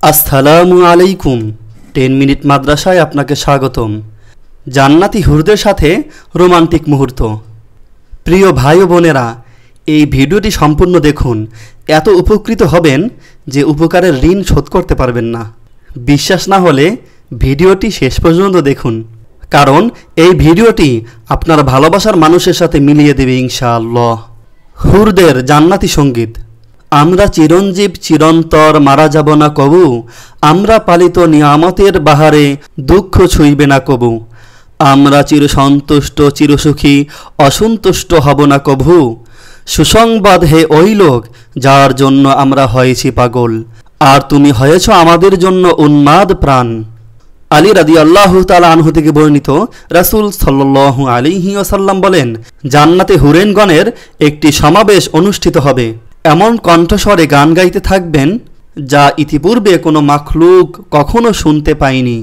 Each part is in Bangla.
আসসালামু আলাইকুম। 10 মিনিট মাদ্রাসায় আপনাকে স্বাগতম। জান্নাতি হুরদের সাথে রোমান্টিক মুহূর্ত। প্রিয় ভাই ও বোনেরা, এই ভিডিওটি সম্পূর্ণ দেখুন। এত উপকৃত হবেন যে উপকারের ঋণ শোধ করতে পারবেন না। বিশ্বাস না হলে ভিডিওটি শেষ পর্যন্ত দেখুন, কারণ এই ভিডিওটি আপনার ভালোবাসার মানুষের সাথে মিলিয়ে দেবে ইনশাআল্লাহ। হুরদের জান্নাতি সঙ্গীত। আমরা চিরঞ্জীব চিরন্তর মারা যাব না কবু, আমরা পালিত নিয়ামতের বাহারে দুঃখ ছুঁইবে না কবু। আমরা চিরসন্তুষ্ট চিরসুখী অসন্তুষ্ট হব না কভু। সুসংবাদ হে ওই লোক যার জন্য আমরা হয়েছি পাগল, আর তুমি হয়েছ আমাদের জন্য উন্মাদ প্রাণ। আলী রাদিয়াল্লাহু তাআলা আনহু থেকে বর্ণিত, রাসূল সাল্লাল্লাহু আলাইহি ওয়াসাল্লাম বলেন, জান্নাতে হুরেনগণের একটি সমাবেশ অনুষ্ঠিত হবে। এমন কণ্ঠস্বরে গান গাইতে থাকবেন যা ইতিপূর্বে কোনো মাখলুক কখনো শুনতে পায়নি।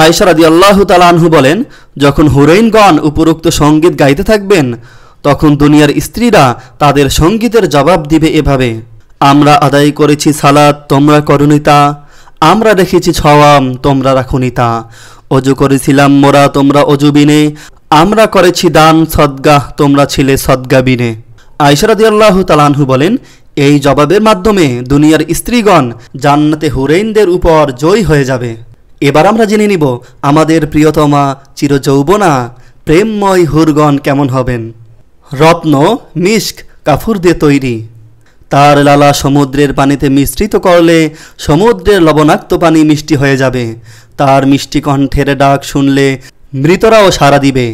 আয়েশা রাদিয়াল্লাহু তাআলা আনহু বলেন, যখন হুরাইনগণ উপরোক্ত সঙ্গীত গাইতে থাকবেন, তখন দুনিয়ার স্ত্রীরা তাদের সঙ্গীতের জবাব দিবে এভাবে: আমরা আদায় করেছি সালাত, তোমরা করনি তা। আমরা রেখেছি ছওয়াম, তোমরা রাখুনি তা। অজু করেছিলাম মোরা, তোমরা অজু বিনে। আমরা করেছি দান সদগাহ, তোমরা ছিলে সদগা বিনে। আয়েশা রাদিয়াল্লাহু তাআলা আনহু বলেন, এই জবাবের মাধ্যমে দুনিয়ার স্ত্রীগণ জান্নাতে হুরাইনদের উপর জয়ী হয়ে যাবে। এবার আমরা জেনে নিব আমাদের প্রিয়তমা চিরযৌবনা প্রেমময় হুরগণ কেমন হবেন। রত্ন, মিস্ক, কাফুর দিয়ে তৈরি। তার লালা সমুদ্রের পানিতে মিশ্রিত করলে সমুদ্রের লবণাক্ত পানি মিষ্টি হয়ে যাবে। তার মিষ্টি কণ্ঠের ডাক শুনলে মৃতরাও সাড়া দিবে।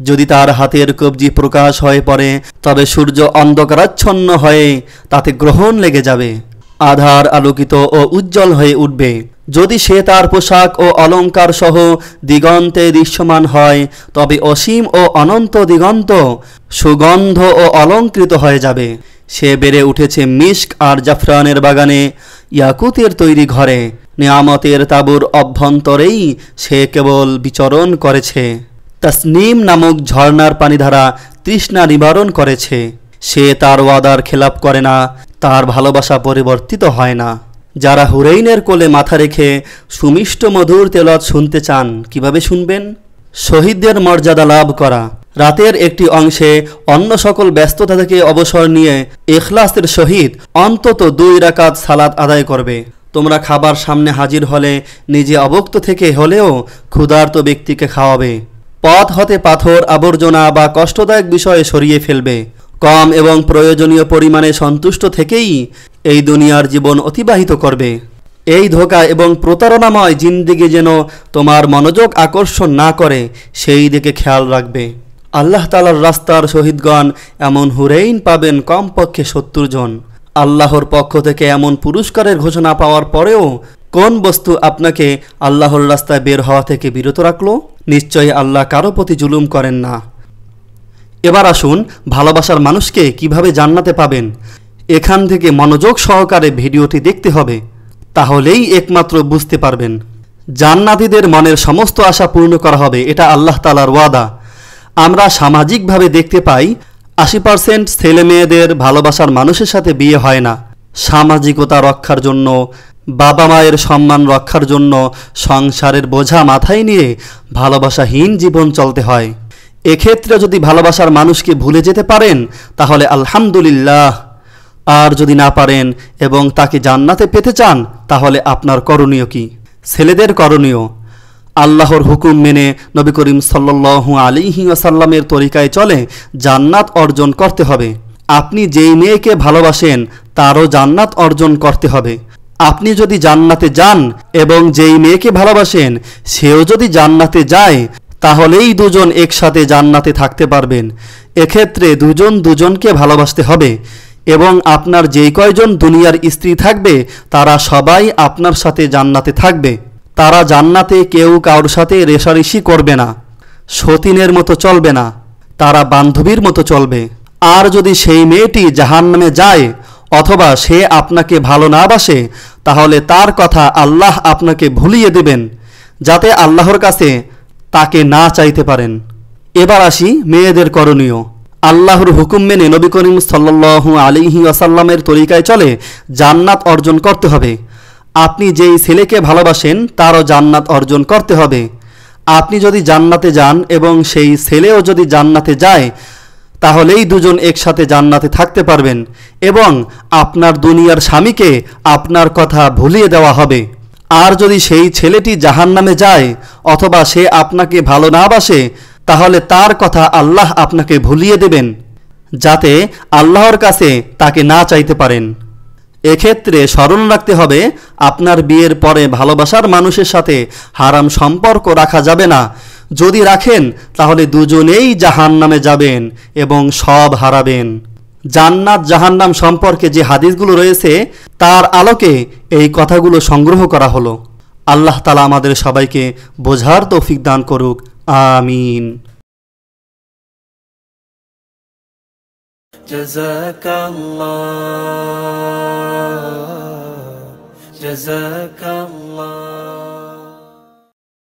যদি তার হাতের কবজি প্রকাশ হয়ে পড়ে, তবে সূর্য অন্ধকারাচ্ছন্ন হয়ে তাতে গ্রহণ লেগে যাবে। আধার আলোকিত ও উজ্জ্বল হয়ে উঠবে। যদি সে তার পোশাক ও অলঙ্কার সহ দিগন্তে দৃশ্যমান হয়, তবে অসীম ও অনন্ত দিগন্ত সুগন্ধ ও অলঙ্কৃত হয়ে যাবে। সে বেড়ে উঠেছে মিস্ক আর জাফরানের বাগানে, ইয়াকুতের তৈরি ঘরে। নিয়ামতের তাঁবুর অভ্যন্তরেই সে কেবল বিচরণ করেছে। তাসনিম নামক ঝর্ণার পানিধারা তৃষ্ণা নিবারণ করেছে। সে তার ওয়াদার খেলাপ করে না, তার ভালোবাসা পরিবর্তিত হয় না। যারা হুরাইনের কোলে মাথা রেখে সুমিষ্ট মধুর তেলাওয়াত শুনতে চান, কিভাবে শুনবেন? শহীদদের মর্যাদা লাভ করা। রাতের একটি অংশে অন্য সকল ব্যস্ততা থেকে অবসর নিয়ে ইখলাসের সহিত অন্তত 2 রাকাত সালাত আদায় করবে। তোমরা খাবার সামনে হাজির হলে নিজে অভুক্ত থেকে হলেও ক্ষুধার্ত ব্যক্তিকে খাওয়াবে। পথ হতে পাথর, আবর্জনা বা কষ্টদায়ক বিষয়ে সরিয়ে ফেলবে। কম এবং প্রয়োজনীয় পরিমাণে সন্তুষ্ট থেকেই এই দুনিয়ার জীবন অতিবাহিত করবে। এই ধোঁকা এবং প্রতারণাময় জিন্দেগি যেন তোমার মনোযোগ আকর্ষণ না করে, সেই দিকে খেয়াল রাখবে। আল্লাহ তাআলার রাস্তার শহীদগণ এমন হুরাইন পাবেন কমপক্ষে 70 জন। আল্লাহর পক্ষ থেকে এমন পুরস্কারের ঘোষণা পাওয়ার পরেও কোন বস্তু আপনাকে আল্লাহর রাস্তায় বের হওয়া থেকে বিরত রাখলো? নিশ্চয়ই আল্লাহ কারো প্রতি জুলুম করেন না। এবার আসুন ভালোবাসার মানুষকে কিভাবে জান্নাতে পাবেন। এখান থেকে মনোযোগ সহকারে ভিডিওটি দেখতে হবে, তাহলেই একমাত্র বুঝতে পারবেন। জান্নাতীদের মনের সমস্ত আশা পূর্ণ করা হবে, এটা আল্লাহ তাআলার ওয়াদা। আমরা সামাজিকভাবে দেখতে পাই 80% ছেলে মেয়েদের ভালোবাসার মানুষের সাথে বিয়ে হয় না। সামাজিকতা রক্ষার জন্য, বাবা মায়ের সম্মান রক্ষার জন্য সংসারের বোঝা মাথায় নিয়ে ভালোবাসাহীন জীবন চলতে হয়। এক্ষেত্রে যদি ভালোবাসার মানুষকে ভুলে যেতে পারেন তাহলে আলহামদুলিল্লাহ, আর যদি না পারেন এবং তাকে জান্নাতে পেতে চান তাহলে আপনার করণীয় কি? ছেলেদের করণীয়, আল্লাহর হুকুম মেনে নবী করিম সাল্লাল্লাহু আলাইহি ওয়াসাল্লামের তরিকায় চলে জান্নাত অর্জন করতে হবে। আপনি যেই মেয়েকে ভালোবাসেন তারও জান্নাত অর্জন করতে হবে। আপনি যদি জান্নাতে যান এবং যেই মেয়েকে ভালোবাসেন সেও যদি জান্নাতে যায়, তাহলেই দুজন একসাথে জান্নাতে থাকতে পারবেন। এক্ষেত্রে দুজন দুজনকে ভালোবাসতে হবে এবং আপনার যেই কয়জন দুনিয়ার স্ত্রী থাকবে তারা সবাই আপনার সাথে জান্নাতে থাকবে। তারা জান্নাতে কেউ কারোর সাথে রেষারেষি করবে না, সতীনের মতো চলবে না, তারা বান্ধবীর মতো চলবে। আর যদি সেই মেয়েটি জাহান্নামে যায় অথবা সে আপনাকে ভালো না বাসে, তাহলে তার কথা আল্লাহ আপনাকে ভুলিয়ে দেবেন, যাতে আল্লাহর কাছে তাকে না চাইতে পারেন। এবার আসি মেয়েদের করণীয়। আল্লাহর হুকুম মেনে নবী করিম সাল্লাল্লাহু আলাইহি ওয়াসাল্লামের তরিকায় চলে জান্নাত অর্জন করতে হবে। আপনি যেই ছেলেকে ভালোবাসেন তারও জান্নাত অর্জন করতে হবে। আপনি যদি জান্নাতে যান এবং সেই ছেলেও যদি জান্নাতে যায়, তাহলেই দুজন একসাথে জান্নাতে থাকতে পারবেন এবং আপনার দুনিয়ার স্বামীকে আপনার কথা ভুলিয়ে দেওয়া হবে। আর যদি সেই ছেলেটি জাহান্নামে যায় অথবা সে আপনাকে ভালো না বাসে, তাহলে তার কথা আল্লাহ আপনাকে ভুলিয়ে দেবেন, যাতে আল্লাহর কাছে তাকে না চাইতে পারেন। এক্ষেত্রে স্মরণ রাখতে হবে, আপনার বিয়ের পরে ভালোবাসার মানুষের সাথে হারাম সম্পর্ক রাখা যাবে না। যদি রাখেন তাহলে দুজনেই জাহান্নামে যাবেন এবং সব হারাবেন। জান্নাত জাহান্নাম সম্পর্কে যে হাদিসগুলো রয়েছে তার আলোকে এই কথাগুলো সংগ্রহ করা হলো। আল্লাহ তাআলা আমাদের সবাইকে বোঝার তৌফিক দান করুক। আমিন। জাযাকাল্লাহ।